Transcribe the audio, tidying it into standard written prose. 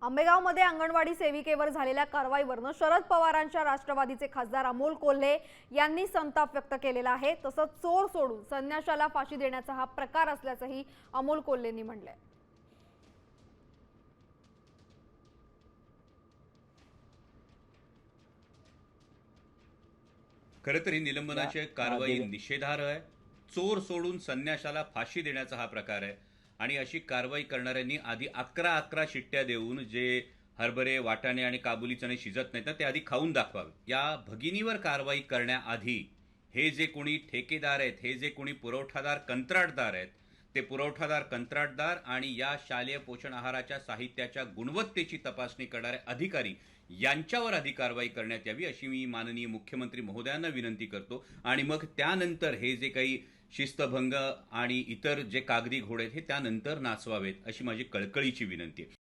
आंबेगावमध्ये अंगणवाडी सेविकेवर झालेल्या कारवाईवरनं शरद पवारांच्या राष्ट्रवादीचे खासदार अमोल कोल्हे यांनी संताप व्यक्त केलेला आहे। तसंच चोर सोडून संन्याशाला फाशी देण्याचा हा प्रकार असल्याचंही अमोल कोल्हेंनी म्हटलंय। खरं तर ही निलंबनाची कारवाई निषेधार्ह आहे। चोर सोडून संन्याशाला फाशी देण्याचा हा प्रकार आहे आणि अशी कारवाई करणाऱ्यांनी आधी 11 शिट्ट्या देऊन जे हरभरे, वाटाणे आणि काबुली चणे शिजत नाहीत ना ते आधी खाऊन दाखवावे। या भगिनीवर कारवाई करण्याआधी हे जे कोणी ठेकेदार आहेत, हे जे कोणी पुरवठादार कंत्राटदार आहेत, ते पुरवठादार कंत्राटदार आणि या शालेय पोषण आहाराच्या साहित्याच्या गुणवत्तेची तपासणी करणारे अधिकारी यांच्यावर आधी कारवाई करण्यात यावी अशी मी माननीय मुख्यमंत्री महोदयांना विनंती करतो। आणि मग त्यानंतर हे जे काही शिस्तभंग आणि इतर जे कागदी घोडे आहेत हे त्यानंतर नाचवावेत अशी माझी कळकळीची विनंती आहे।